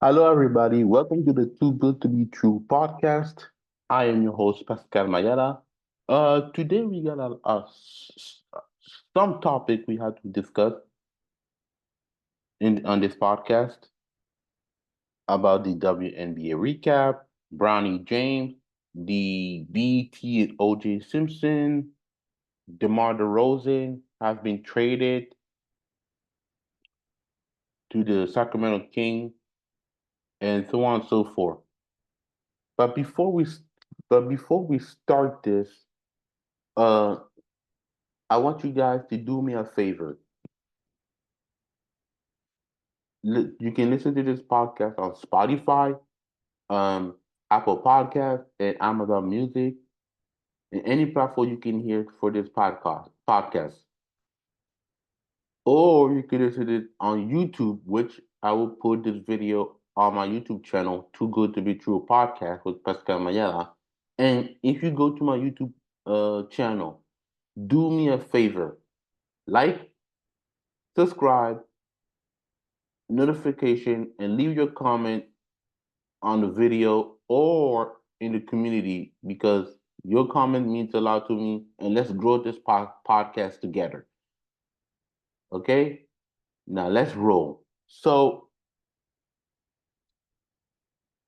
Hello, everybody. Welcome to the Too Good to Be True podcast. I am your host, Pascal Mayala. Today we got some topic we have to discuss in on this podcast about the WNBA recap, Bronny James, the BT and OJ Simpson, Demar DeRozan have been traded to the Sacremento King, and so on and so forth. But before we start this, uh, I want you guys to do me a favor. You can listen to this podcast on Spotify, um, Apple Podcast, and Amazon Music, and any platform you can hear for this podcast. Or you can listen to it on YouTube, which I will put this video on my YouTube channel, Too Good to Be True podcast with Pascal Mayela. And if you go to my YouTube channel, do me a favor, like, subscribe, notification, and leave your comment on the video or in the community because your comment means a lot to me, and let's grow this podcast together. Okay, now let's roll. So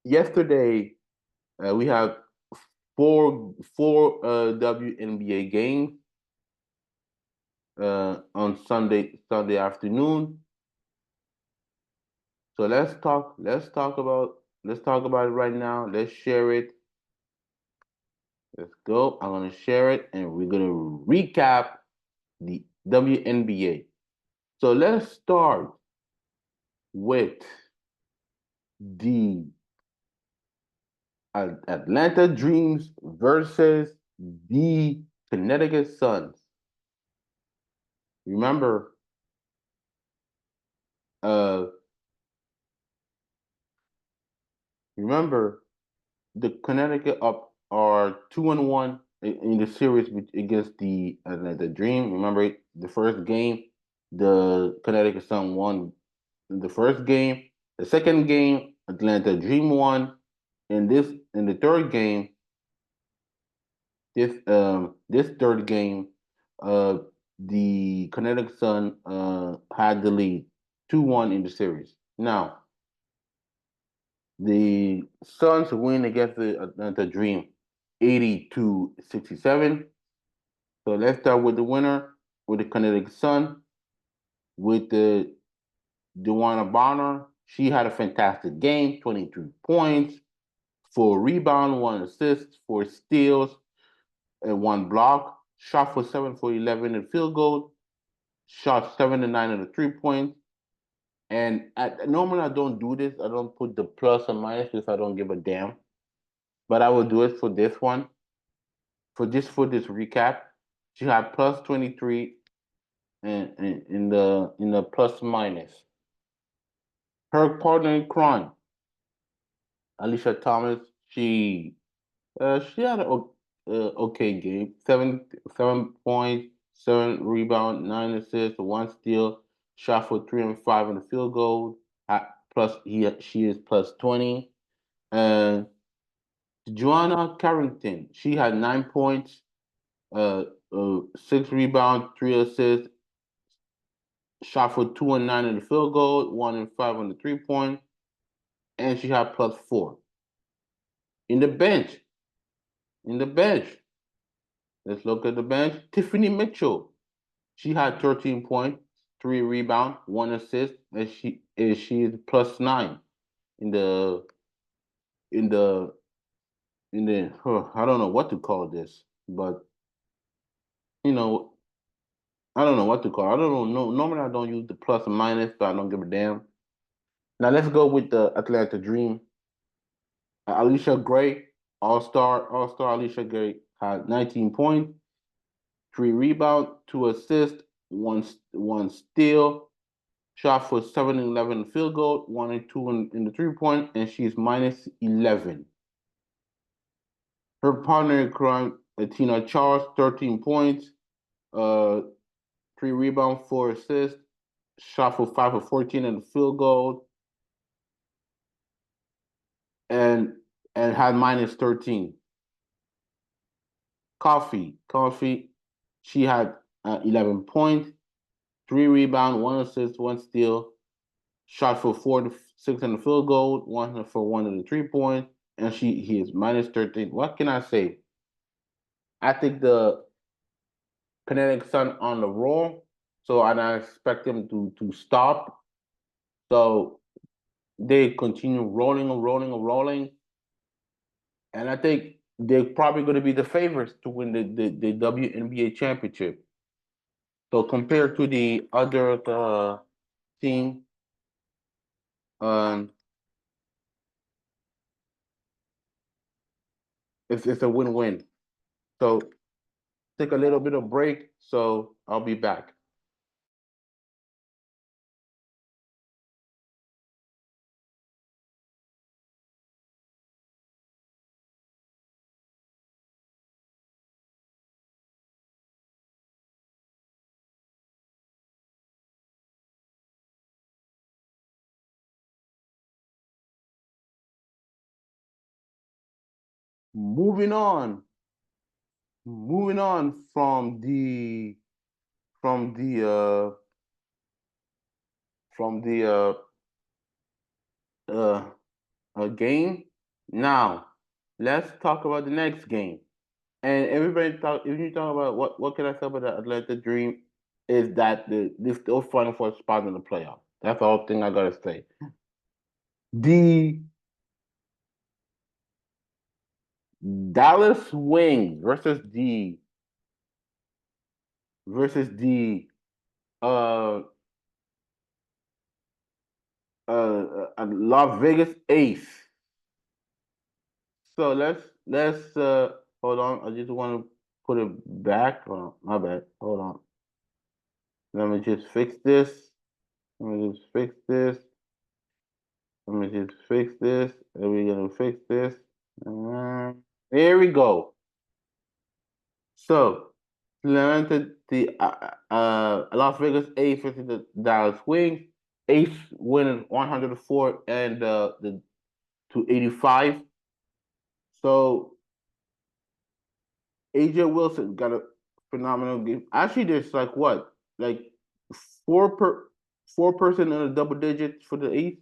yesterday we have four WNBA games on Sunday afternoon. So let's talk about it right now. Let's share it. Let's go. I'm gonna share it, and we're gonna recap the WNBA. So let's start with the Atlanta Dreams versus the Connecticut Suns. Remember, uh, remember the Connecticut up are 2-1 in the series against the Atlanta Dream. Remember the first game, the Connecticut Sun won the first game. The second game, Atlanta Dream won. In the third game, this third game, uh the Connecticut Sun had the lead 2-1 in the series. Now the Suns win against the Atlanta Dream 80-67. So let's start with the winner, with the Connecticut Sun, with the Dewana Bonner. She had a fantastic game, 23 points, 4 rebounds, 1 assist, 4 steals, and 1 block. Shot for 7 for 11 in field goal. Shot 7 to 9 in the 3 points. And normally I don't do this. I don't put the plus and minus because I don't give a damn. But I will do it for this one. For this recap, she had plus 23 in the plus minus. Her partner in crime, Alicia Thomas, she had an okay game. Seven points, 7 rebound, 9 assists, 1 steal. Shot for 3 and 5 in the field goal. She is plus 20. And Joanna Carrington, she had 9 points, 6 rebounds, 3 assists. Shot for 2 and 9 in the field goal, 1 and 5 on the 3 point, and she had plus 4. In the bench, in the bench, let's look at the bench. Tiffany Mitchell, she had 13 points, 3 rebounds, 1 assist, and she is plus 9 in the in the I don't know what to call this, but you know I don't know what to call it. I don't know. No, normally I don't use the plus and minus, but I don't give a damn. Now let's go with the Atlanta Dream. Alicia Gray, All Star Alicia Gray had 19 points, 3 rebounds, 2 assists, one steal, shot for 7 and 11 field goal, 1 and 2 in the 3 point, and she's minus 11. Her partner in crime, Tina Charles, 13 points, uh, 3 rebounds, 4 assists, shot for 5 for 14 in the field goal, and had minus 13. Coffee, she had 11 points, 3 rebounds, 1 assist, 1 steal, shot for 4 to 6 on the field goal, 1 for 1 on the 3 point, and he is minus 13. What can I say? I think the Kinetic Sun on the roll, so and I expect them to stop. So they continue rolling and rolling and rolling, and I think they're probably going to be the favorites to win the WNBA championship. So compared to the other team, um, it's a win-win. So take a little bit of break. So I'll be back. Moving on. Moving on from the from the uh, game. Now, let's talk about the next game. And everybody talk. If you talk about what can I say about the Atlanta Dream, is that they're still fighting for a spot in the playoff. That's the whole thing I gotta say. The Dallas Wings versus the uh Las Vegas Ace. So let's hold on. I just want to put it back. Oh, my bad. Hold on. Let me just fix this. Let me just fix this. Let me just fix this. And we're gonna fix this. There we go. So the Las Vegas Ace versus the Dallas Wings. Ace winning 104 and the to 85. So AJ Wilson got a phenomenal game. Actually, there's like what, like four per four person in a double digits for the Ace.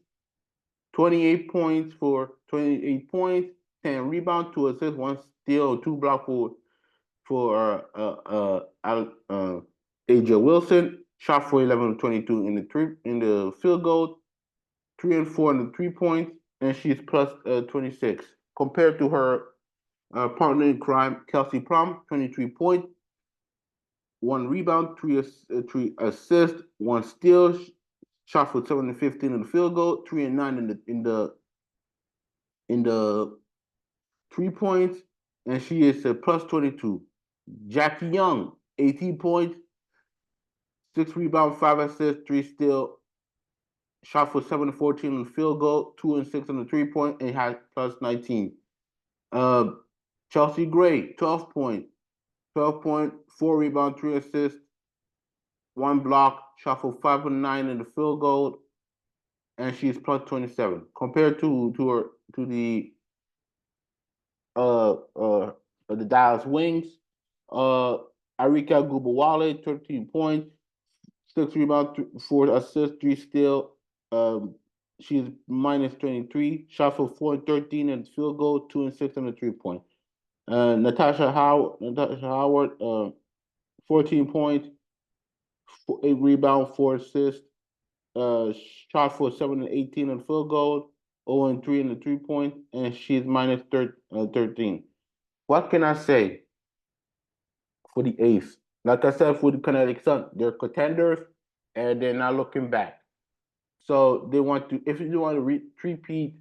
28 points for 28 points, 10 rebounds, 2 assists, 1 steal, 2 blocks for AJ Wilson. Shot for 11 of 22 in the field goal, 3 and 4 in the 3 points, and she's plus 26 compared to her partner in crime, Kelsey Plum, 23 points, 1 rebound, three assists, 1 steal, shot for 7 and 15 in the field goal, 3 and 9 in the 3 points, and she is a plus 22. Jackie Young, 18 points, 6 rebounds, 5 assists, 3 steal, shot for 7 and 14 in the field goal, 2 and 6 on the 3 point, and had plus 19. Uh, Chelsea Gray, 12 points, 4 rebounds, 3 assists, 1 block, shot for 5 and 9 in the field goal, and she's plus 27. Compared to uh uh the Dallas Wings, uh Arika Gubawale, 13 points, 6 rebounds, 4 assists, 3 steal. Um, she's minus 23. Shot for 4 and 13 in the field goal, 2 and 6 on the 3 point. Natasha Howard, 14 points, 8 rebounds, 4 assists. Uh, Shot for 7 and 18 on the field goal, 0 and 3 in the 3 point, and she's minus 13. What can I say for the Ace? Like I said, for the Kinetic Sun, they're contenders and they're not looking back. So they want to, if you want to repeat,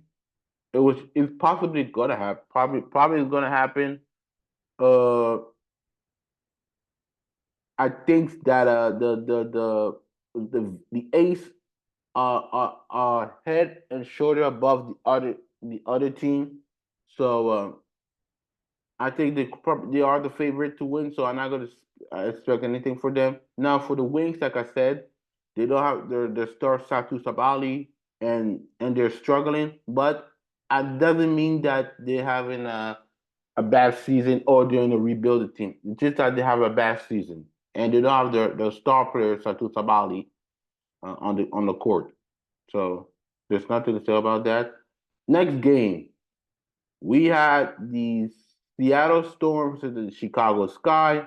it's possibly gonna happen. Probably is gonna happen. Uh, I think that the Ace are head and shoulder above the other team. So I think they are the favorite to win. So I'm not gonna expect anything for them. Now for the Wings, like I said, they don't have their star Satu Sabali, and they're struggling, but It doesn't mean that they're having a bad season or they're in a rebuilding team. It's just that they have a bad season and they don't have their star player Satu Sabali on the court. So there's nothing to say about that. Next game, we had the Seattle Storm versus the Chicago Sky.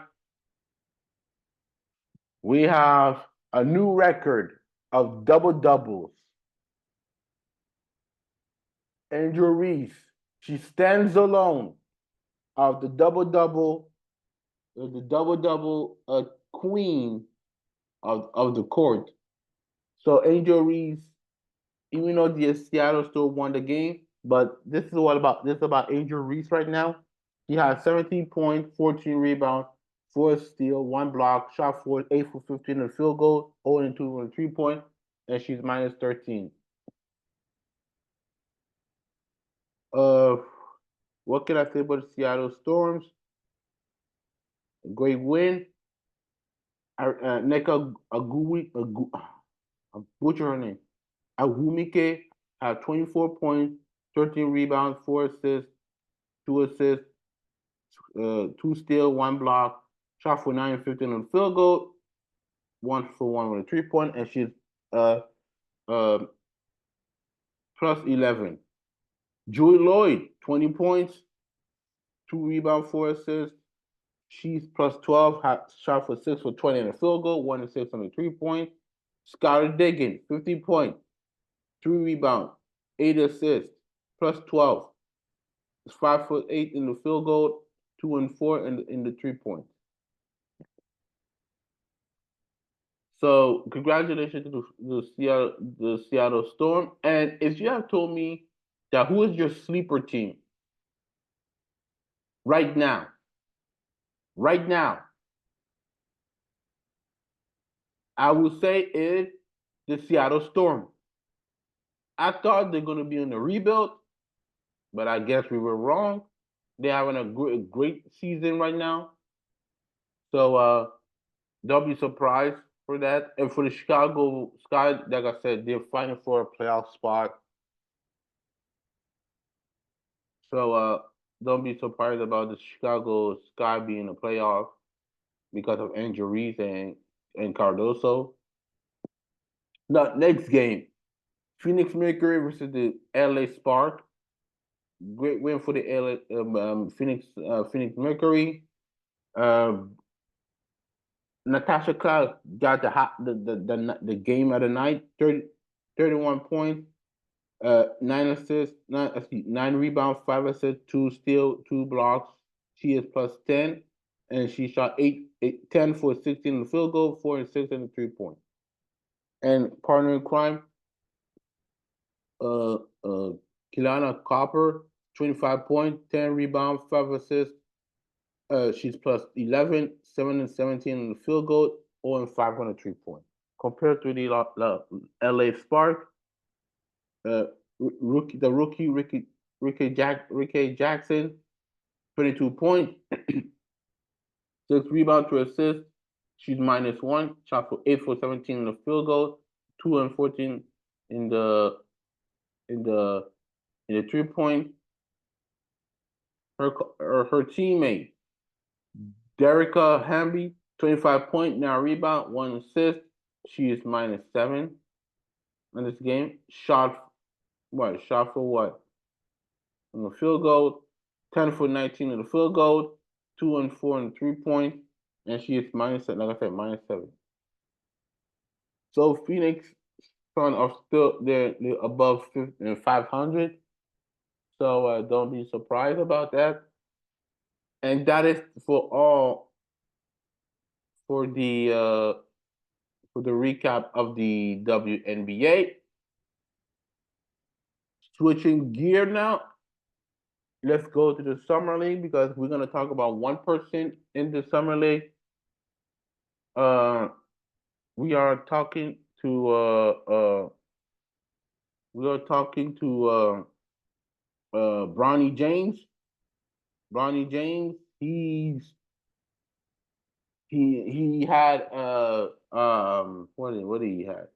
We have a new record of double doubles. Angel Reese, she stands alone of the double double queen of the court. So Angel Reese, even though the Seattle still won the game, but this is about Angel Reese right now. He had 17 points, 14 rebounds, 4 steals, 1 block, shot 8 for 15 in the field goal, 0 and 2 on 3 point, and she's minus 13. Uh, what can I say about the Seattle Storms? Great win. Neka Agui, I butcher her name. Agumike had 24 points, 13 rebounds, 4 assists, 2 assists, 2 steals, 1 block, shot for 9 and 15 on the field goal, 1 for 1 with a 3 point, and she's uh, uh, plus 11. Julie Lloyd, 20 points, 2 rebounds, 4 assists. She's plus 12, shot for 6 for 20 in the field goal, 1 and 6 on the 3 point. Skylar Diggins, 50 points, 3 rebounds, 8 assists, plus 12. 5'8" in the field goal, 2 and 4 in the 3 point. So congratulations to the Seattle Storm. And if you have told me that who is your sleeper team right now, right now, I would say it's the Seattle Storm. I thought they're going to be in the rebuild, but I guess we were wrong. They're having a great season right now. So don't be surprised for that. And for the Chicago Sky, like I said, they're fighting for a playoff spot. So don't be surprised about the Chicago Sky being in the playoff because of Angel Reese and Cardoso. Now, next game, Phoenix Mercury versus the LA Spark. Great win for the Phoenix Mercury. Um, Natasha Cloud got the game of the night, 31 points, 9 assists, 9 rebounds, 5 assists, 2 steals, 2 blocks. She is plus 10, and she shot 10 for 16 in the field goal, 4 and 6 in the 3 point. And partner in crime, uh, uh, Kilana Copper, 25 points, 10 rebounds, 5 assists. She's plus 11, 7 and 17 in the field goal, 0 and 5 on the 3 point. Compared to the LA Spark, Ricky Jackson, 22 points, 6 rebounds, 2 assists. She's minus 1. Shot for 8 for 17 in the field goal, 2 and 14 in the in the 3 point. Her teammate, Derica Hamby, 25 points, now rebound, 1 assist. She is minus 7 in this game. Shot for what? In the field goal, 10 for 19 in the field goal, 2 and 4 in the 3 point, and she is minus, like I said, minus 7. So Phoenix Sun are still they're above 500. So don't be surprised about that. And that is for the recap of the WNBA. Switching gear now, let's go to the summer league because we're gonna talk about one person in the summer league. Uh, we are talking to Bronny James. Bronny James, he had what did he have?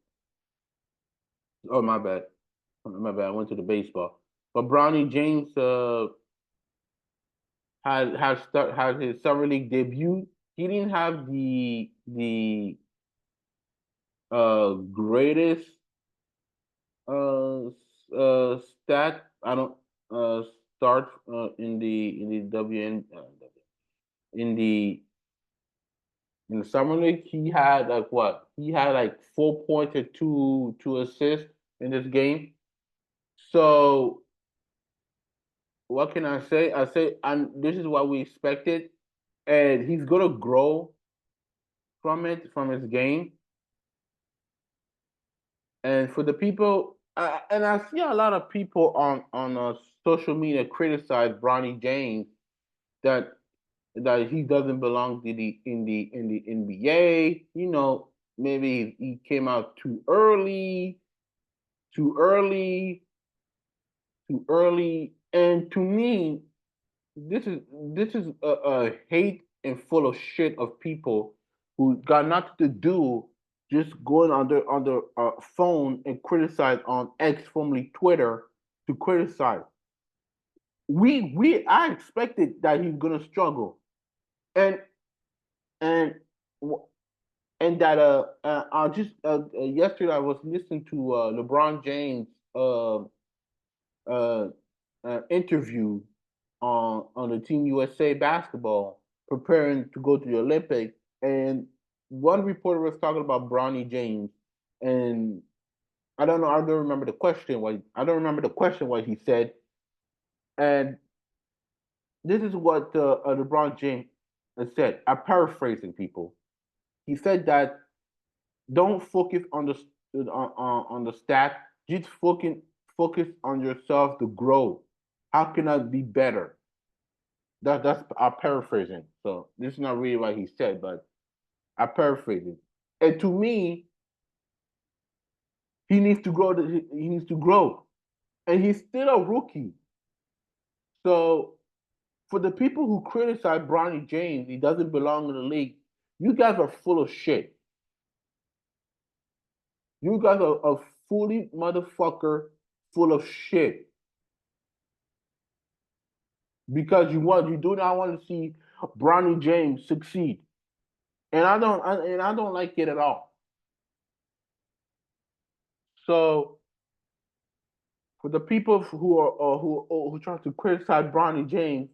Oh my bad. I went to the baseball. but Bronny James had his summer league debut. He didn't have the greatest stat. I don't start in the in the in the summer league. He had like what? He had like 4 points or two assists in this game. So what can I say? I say, and this is what we expected, and he's gonna grow from his game. And for the people, and I see a lot of people on social media criticize Bronny James that he doesn't belong to the NBA. You know, maybe he came out too early, too early. And to me, this is a hate and full of shit of people who got nothing to do, just going on their phone and criticize on X, formerly Twitter, to criticize. I expected that he's gonna struggle, and and and that I just yesterday I was listening to LeBron James uh, interview on the Team USA basketball, preparing to go to the Olympics, and one reporter was talking about Bronny James, and I don't remember the question. I don't remember the question what he said, and this is what LeBron James said. I'm paraphrasing people. He said that don't focus on the stat. Just focus on yourself to grow. How can I be better? That's I'm paraphrasing. So this is not really what he said, but I paraphrase it. And to me, he needs to grow. He needs to grow, and he's still a rookie. So for the people who criticize Bronny James, he doesn't belong in the league. You guys are full of shit. You guys are a fully motherfucker full of shit because you do not want to see Bronny James succeed, and I don't like it at all. So for the people who try to criticize Bronny James,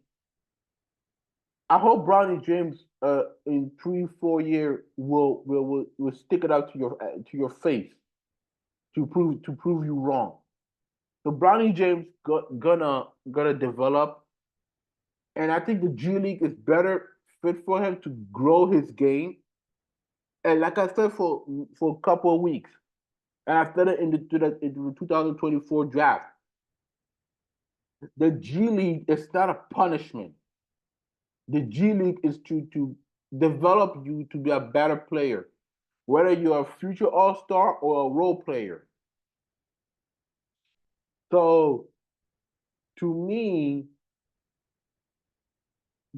I hope Bronny James in 3 4 years will stick it out to your face to prove you wrong. So Bronny James gonna develop, and I think the G League is better fit for him to grow his game. And like I said, for a couple of weeks, and I said it in the 2024 draft, the G League is not a punishment. The G League is to develop you to be a better player, whether you're a future All Star or a role player. So to me,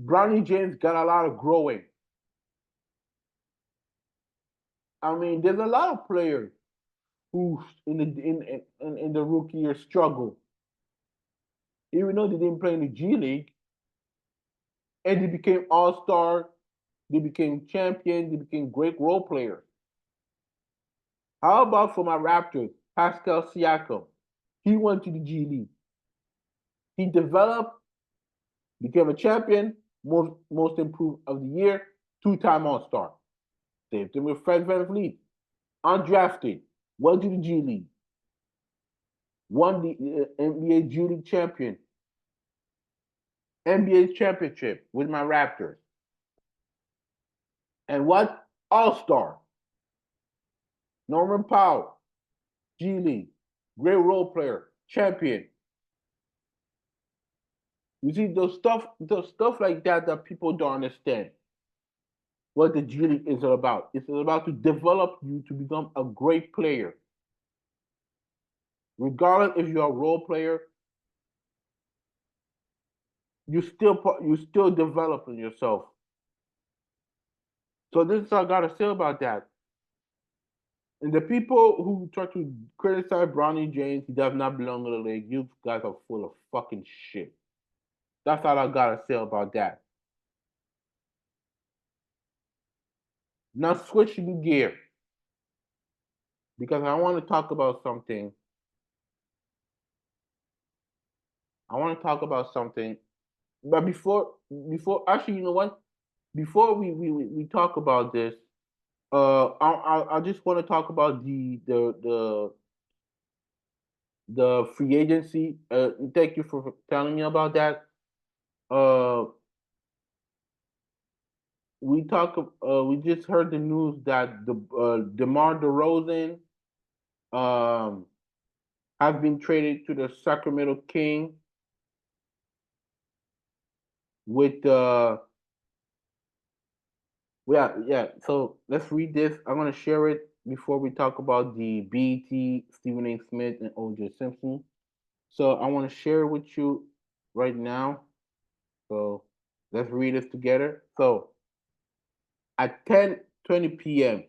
Bronny James got a lot of growing. I mean, there's a lot of players who in the rookie year struggle, even though they didn't play in the G League, and they became All Star, they became champion, they became great role players. How about for my Raptors, Pascal Siakam? He went to the G League. He developed, became a champion, most improved of the year, two-time All Star. Same thing with Fred VanVleet, undrafted, went to the G League, won the NBA G League champion, NBA championship with my Raptors, and what All Star. Norman Powell, G League, great role player, champion. You see those stuff like that people don't understand what the G League is all about. It's about to develop you to become a great player. Regardless if you're a role player, you still developing yourself. So this is all I gotta say about that. And the people who try to criticize Bronny James, he does not belong in the league. You guys are full of fucking shit. That's all I gotta say about that. Now switching gear because I want to talk about something. I want to talk about something, but before actually, you know what? Before we talk about this, I just want to talk about the free agency. Thank you for telling me about that. Uh, we just heard the news that the Demar DeRozan um has been traded to the Sacremento King with yeah. So let's read this. I'm gonna share it before we talk about the BET, Stephen A. Smith, and OJ Simpson. So I want to share it with you right now. So let's read this together. So at 10:20 p.m.,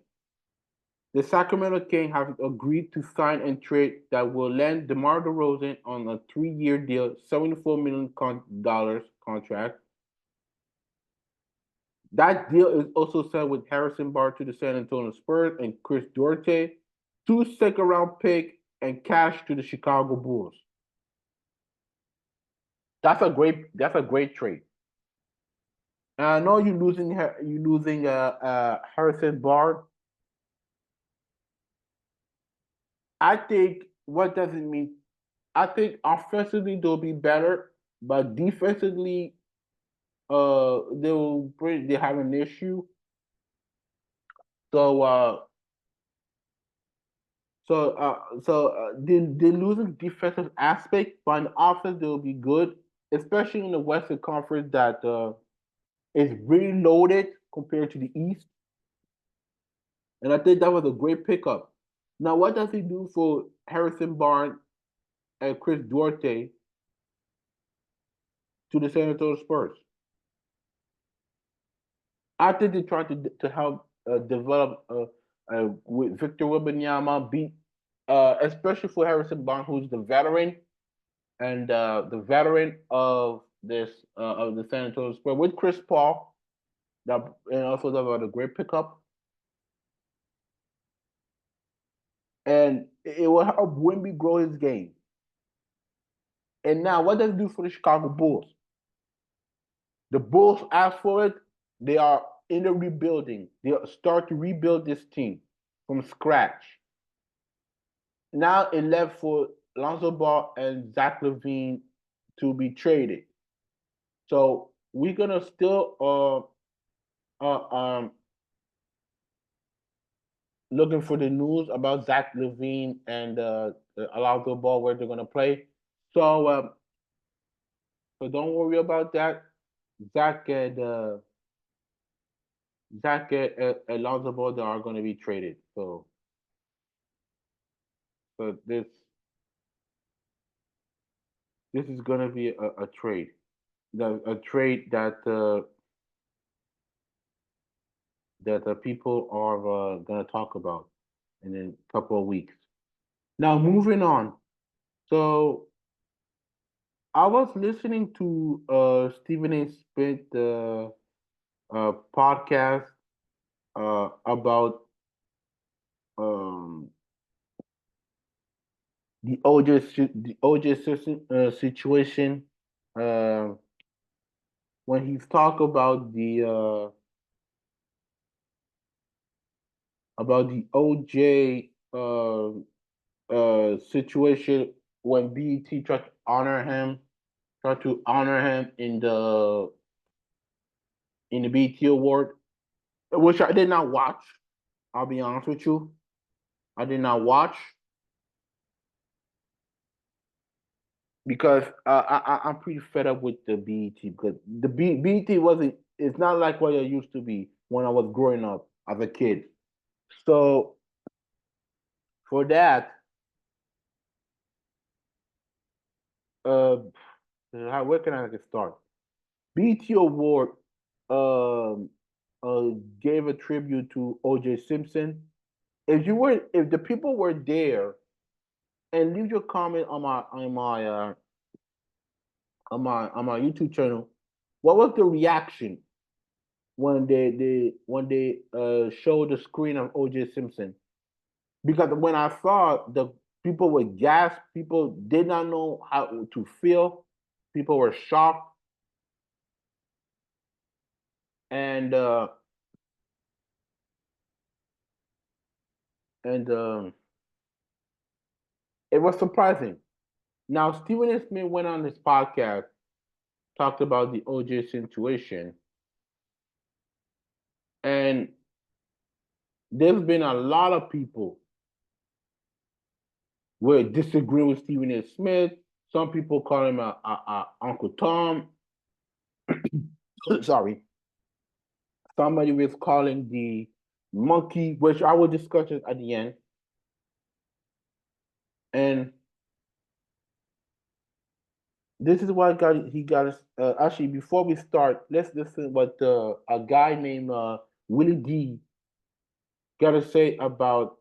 the Sacramento King have agreed to sign and trade that will land DeMar DeRozan on a 3-year deal, $74 million contract. That deal is also signed with Harrison Barnes to the San Antonio Spurs and Chris Duarte, 2 second-round pick and cash to the Chicago Bulls. That's a great trade. And I know you're losing Harrison Barnes. I think what does it mean? I think offensively they'll be better, but defensively, they have an issue. So they losing defensive aspect, but in offense they'll be good, especially in the Western Conference that is really loaded compared to the East. And I think that was a great pickup. Now, what does he do for Harrison Barnes and Chris Duarte to the San Antonio Spurs? I think they tried to help develop with Victor Wembanyama, beat especially for Harrison Barnes, who's the veteran and the veteran of the San Antonio Spurs with Chris Paul. That and also that was a great pickup, and it will help Wemby grow his game. And now, what does it do for the Chicago Bulls? The Bulls asked for it. They are in the rebuilding. They start to rebuild this team from scratch. Now it left for Lonzo Ball and Zach LaVine to be traded. So we're gonna still looking for the news about Zach LaVine and Lonzo Ball where they're gonna play. So so don't worry about that. Zach and uh, Zach and Lonzo Ball are gonna be traded. So this is gonna be a trade. A trade that the people are gonna talk about in a couple of weeks. Now moving on. So I was listening to Stephen A. Smith podcast about um, the OJ Simpson situation uh, when he's talk about the OJ situation when BET tried to honor him in the BET award, which I did not watch. I'll be honest with you, I did not watch because I'm pretty fed up with the BET because BET wasn't. It's not like what it used to be when I was growing up as a kid. So for that, uh, where can I get start? BET Award um, gave a tribute to OJ Simpson if the people were there, and leave your comment on my YouTube channel. What was the reaction when they showed the screen of OJ Simpson? Because when I saw the people were gasped, people did not know how to feel, people were shocked, and and it was surprising. Now Stephen A. Smith went on his podcast, talked about the OJ situation, and there's been a lot of people were disagreeing with Stephen A. Smith. Some people call him a Uncle Tom. Sorry. Somebody was calling the monkey, which I will discuss it at the end. And this is why he got us. Actually, before we start, let's listen what a guy named Willie D got to say uh about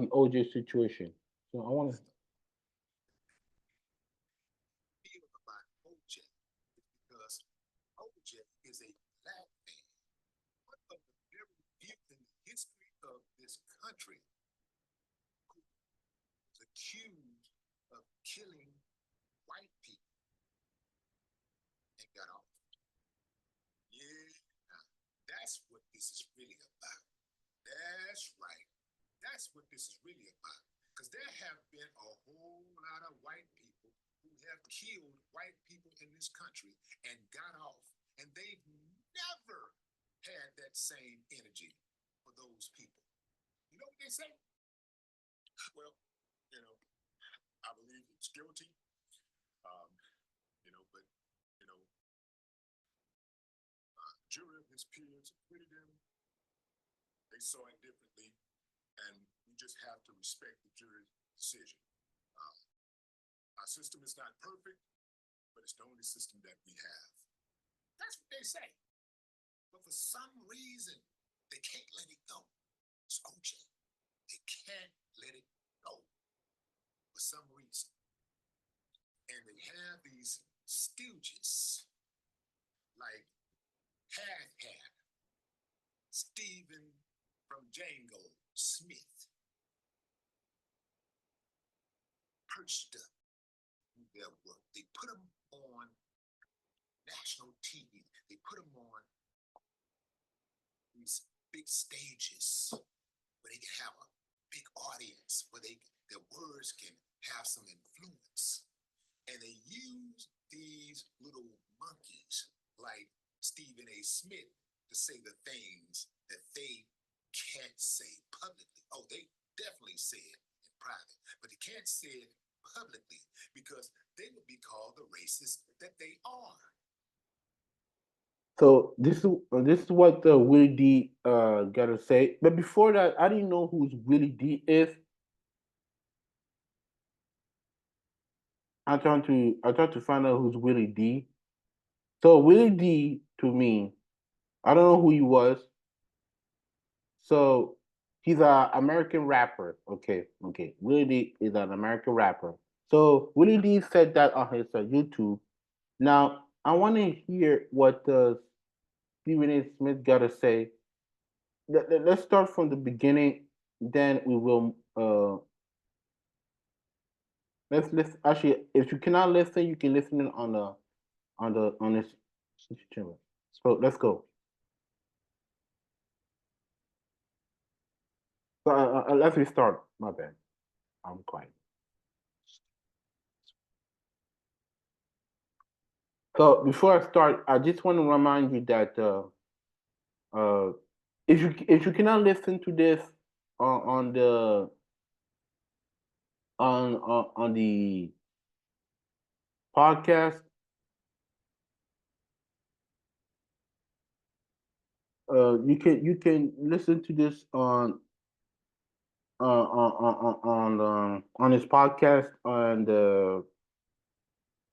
the OJ situation. So I want to. Feel about OJ because OJ is a black man. One of the very few in the history of this country who was accused of killing white people and got off. Yeah, that's what this is really about. That's right. That's what this is really about. Because there have been a whole lot of white people who have killed white people in this country and got off. And they've never had that same energy for those people. You know what they say? Well, I believe it's guilty. Um, but jury of his peers acquitted him. They saw it differently, and we just have to respect the jury's decision. Um, our system is not perfect, but it's the only system that we have. That's what they say. But for some reason, they can't let it go. It's OJ. They can't let it go for some reason. And they have these stooges like Half Stephen from Django Smith perched up in their work. They put them on national TV. They put them on these big stages where they can have a big audience, where their words can have some influence. And they use these little monkeys like Stephen A. Smith to say the things that they can't say publicly. Oh, they definitely say it in private, but they can't say it publicly because they would be called the racists that they are. So this is what Willie D got to say. But before that, I didn't know who Willie D is. I tried to find out who's Willie D. So Willie D to me, I don't know who he was. So he's an American rapper. Okay. Willie D is an American rapper. So Willie D said that on his YouTube. Now I want to hear what Stephen A. Smith got to say. Let's start from the beginning. Then we will. Let's actually. If you cannot listen, you can listen on this channel. So let's go. So let's restart. My bad. I'm quiet. So before I start, I just want to remind you that uh, if you cannot listen to this on the on the podcast, you can listen to this on his podcast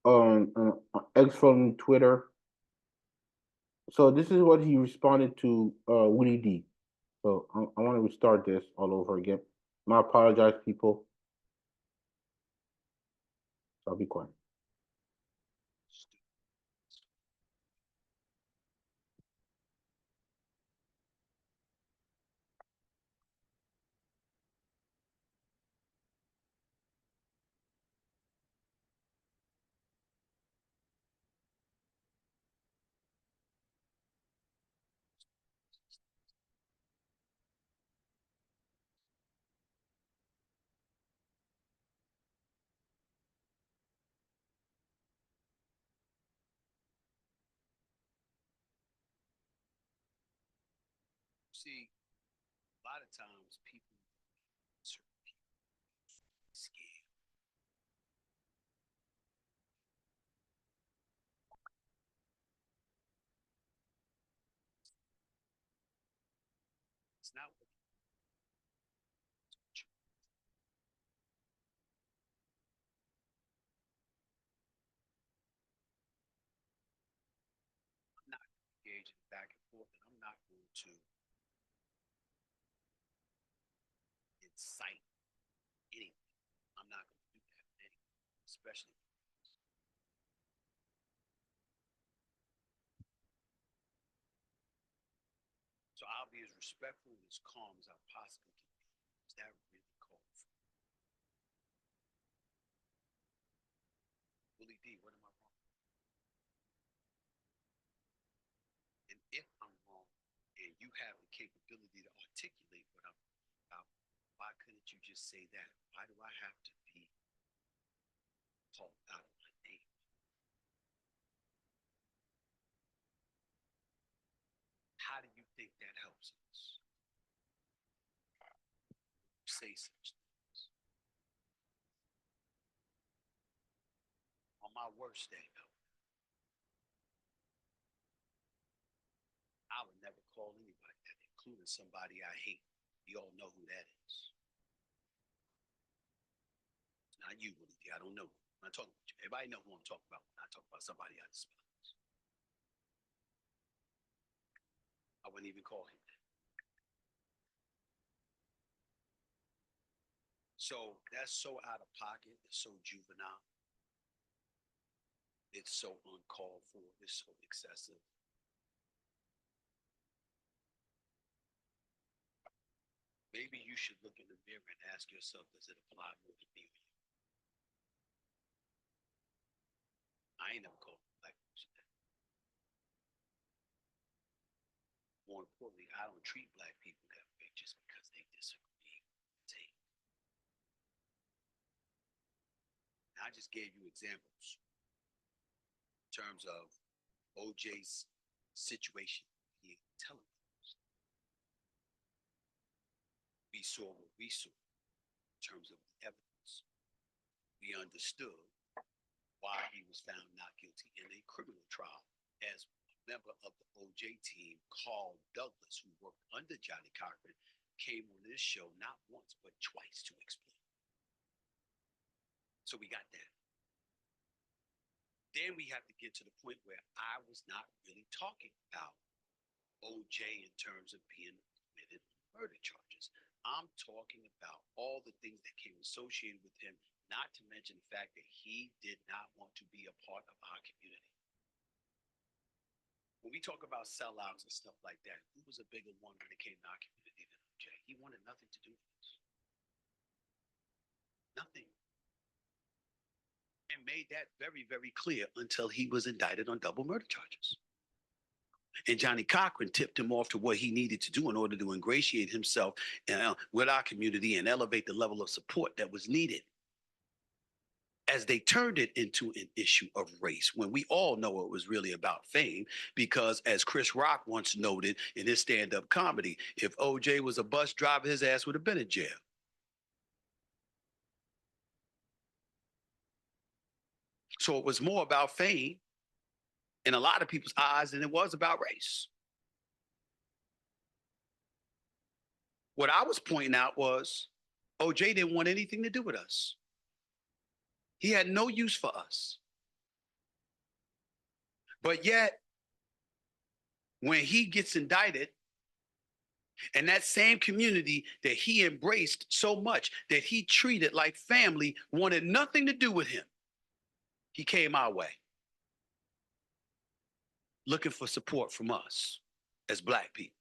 on X from Twitter. So this is what he responded to Willie D. So I want to restart this all over again. I apologize, people. So I'll be quiet. See, a lot of times people, certain people, scared. It's not what I'm not engaging back and forth, and I'm not going to incite anything. I'm not going to do that with anyone, especially. So I'll be as respectful and as calm as I possibly can be. Is that really called for? Willie D, what am I wrong? And if I'm wrong, and you have the capability to articulate what I'm about, why couldn't you just say that? Why do I have to be called out of my name? How do you think that helps us? Say such things. On my worst day, though, I would never call anybody that, including somebody I hate. We all know who that is. Not you, Willie D. I don't know. I'm not talking about you. Everybody know who I'm talking about when I talk about somebody I despise. I wouldn't even call him that. So that's so out of pocket. It's so juvenile. It's so uncalled for. It's so excessive. Maybe you should look in the mirror and ask yourself, does it apply more to me or you? I ain't never called a black person that. More importantly, I don't treat black people that way just because they disagree with take. I just gave you examples in terms of OJ's situation being televised. We saw what we saw in terms of the evidence. We understood why he was found not guilty in a criminal trial. As a member of the OJ team, Carl Douglas, who worked under Johnny Cochran, came on this show not once but twice to explain. So we got that. Then we have to get to the point where I was not really talking about OJ in terms of being committed murder charges. I'm talking about all the things that came associated with him, not to mention the fact that he did not want to be a part of our community. When we talk about sellouts and stuff like that, who was a bigger one when it came to our community than OJ? He wanted nothing to do with this. Nothing. And made that very, very clear until he was indicted on double murder charges. And Johnny Cochran tipped him off to what he needed to do in order to ingratiate himself with our community and elevate the level of support that was needed. As they turned it into an issue of race, when we all know it was really about fame, because as Chris Rock once noted in his stand-up comedy, if OJ was a bus driver, his ass would have been in jail. So it was more about fame in a lot of people's eyes than it was about race. What I was pointing out was OJ didn't want anything to do with us. He had no use for us. But yet, when he gets indicted, And that same community that he embraced so much, that he treated like family, wanted nothing to do with him. He came our way, looking for support from us as Black people.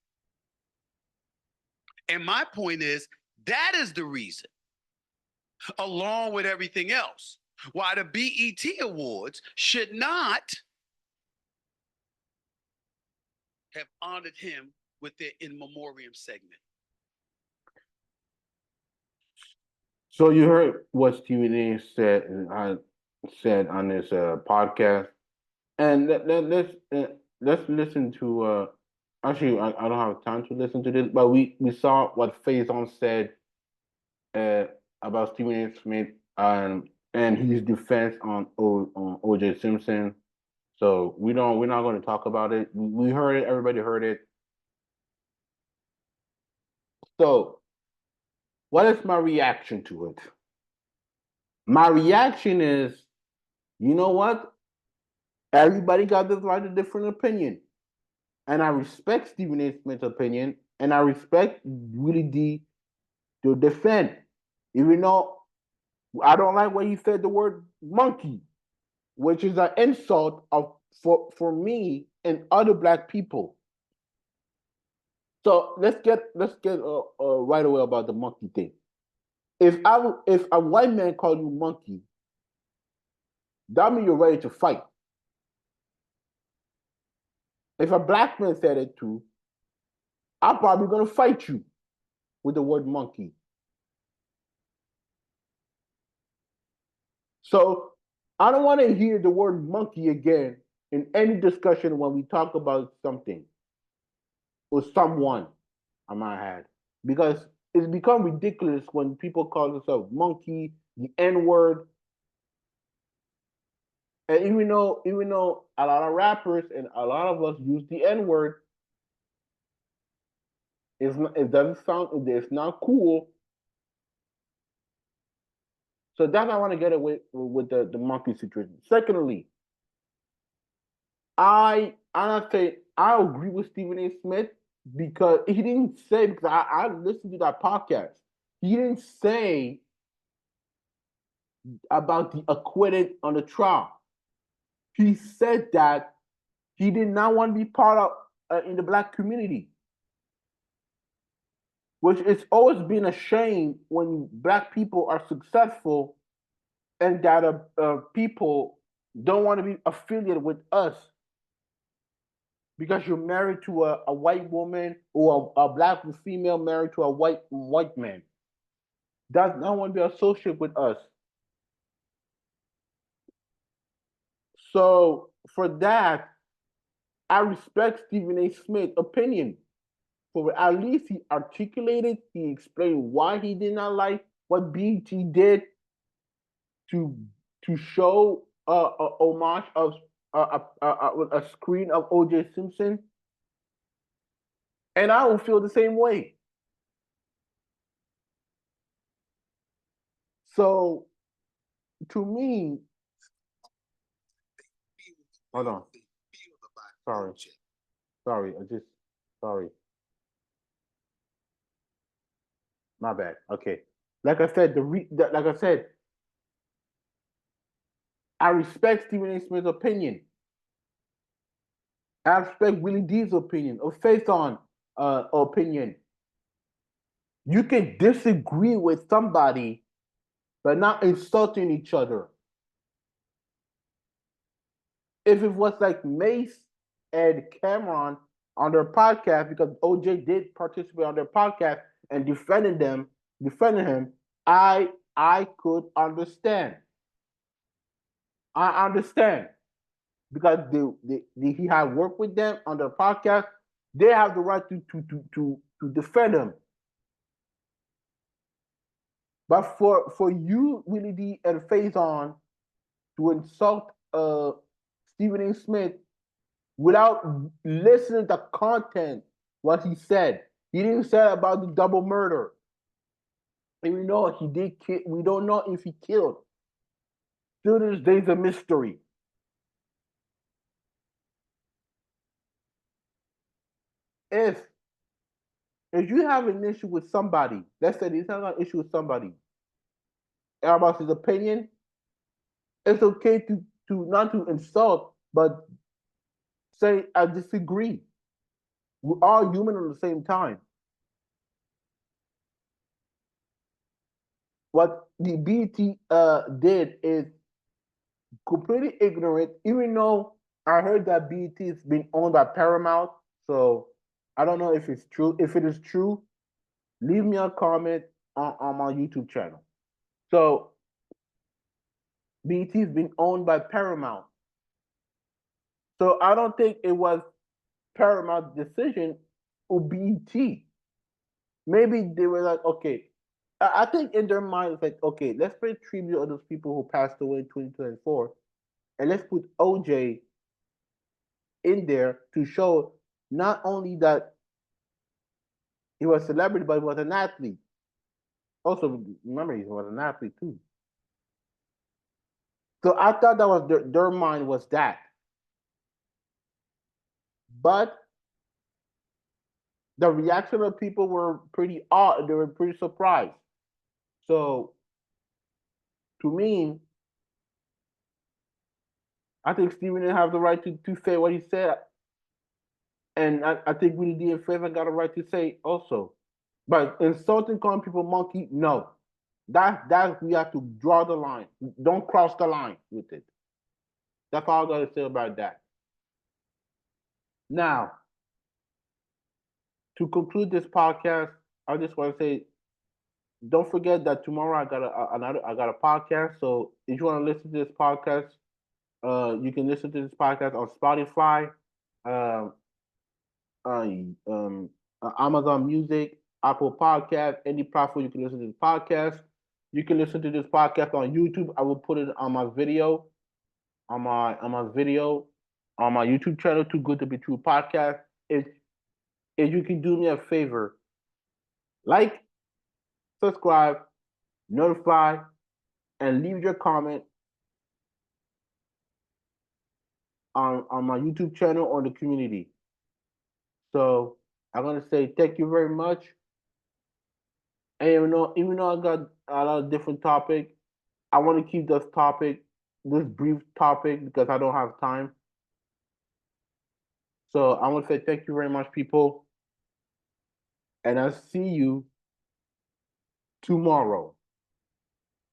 And my point is, that is the reason, along with everything else, why the BET Awards should not have honored him with their in memoriam segment. So you heard what Stephen A. said and I said on this podcast, and let's listen to. Actually, I don't have time to listen to this, but we saw what Faizon said uh, about Stephen A. Smith and his defense on OJ Simpson. So we're not going to talk about it. We heard it. Everybody heard it. So what is my reaction to it? My reaction is, you know what? Everybody got the right to different opinion. And I respect Stephen A. Smith's opinion, and I respect Willie D to defend. Even though I don't like when he said the word monkey, which is an insult for me and other Black people. So let's get right away about the monkey thing. If a white man call you monkey, that means you're ready to fight. If a Black man said it too, I'm probably gonna fight you with the word monkey. So I don't want to hear the word monkey again in any discussion when we talk about something or someone, I might add, because it's become ridiculous when people call themselves monkey, the N word, and even though a lot of rappers and a lot of us use the N word, it doesn't sound, it's not cool. So that's why I want to get away with the monkey situation. Secondly, I agree with Stephen A. Smith because he didn't say, because I listened to that podcast. He didn't say about the acquitted on the trial. He said that he did not want to be part of in the Black community, which it's always been a shame when Black people are successful and that people don't want to be affiliated with us because you're married to a white woman or a Black female married to a white man. Does not want to be associated with us. So for that, I respect Stephen A. Smith's opinion. For at least he articulated, he explained why he did not like what BT did to show a homage of a screen of OJ Simpson, and I will feel the same way. So to me, hold on. Sorry. Sorry, sorry. My bad. Okay. Like I said, I respect Stephen A. Smith's opinion. I respect Willie D's opinion or Faizon opinion. You can disagree with somebody, but not insulting each other. If it was like Mace and Cameron on their podcast, because OJ did participate on their podcast and defending him, I could understand. I understand because he had worked with them on their podcast. They have the right to defend him. But for you, Willie D and Faizon, to insult Stephen A. Smith without listening to content, what he said. He didn't say about the double murder. And we know he did kill. We don't know if he killed. Still to this day, it's a mystery. If if you have an issue with somebody, let's say you have an issue with somebody about his opinion, it's okay to not to insult, but say I disagree. We're all human at the same time. What the BT did is completely ignorant, even though I heard that BT is being owned by Paramount. So I don't know if it's true. If it is true, leave me a comment on my YouTube channel. So BT is being owned by Paramount. So I don't think it was Paramount's decision or BT. Maybe they were like, okay. I think in their mind it's like, okay, let's pay tribute to those people who passed away in 2024, and let's put OJ in there to show not only that he was a celebrity, but he was an athlete. Also, remember he was an athlete too. So I thought that was their mind was that, but the reaction of people were pretty odd. They were pretty surprised. So to me, I think Steven didn't have the right to say what he said, and I think Willie D and Faizon got a right to say also. But insulting, calling people monkey, no. That we have to draw the line. Don't cross the line with it. That's all I gotta say about that. Now, to conclude this podcast, I just want to say, don't forget that tomorrow I got a podcast. So if you want to listen to this podcast, you can listen to this podcast on Spotify, uh, uh, um, Amazon Music, Apple Podcast, any platform you can listen to this podcast. You can listen to this podcast on YouTube. I will put it on my video, on my YouTube channel, Too Good to Be True podcast. If you can do me a favor, like, subscribe, notify, and leave your comment on my YouTube channel or the community. So I'm gonna say thank you very much. And even though I got a lot of different topic, I want to keep this brief topic because I don't have time. So I want to say thank you very much, people, and I'll see you tomorrow.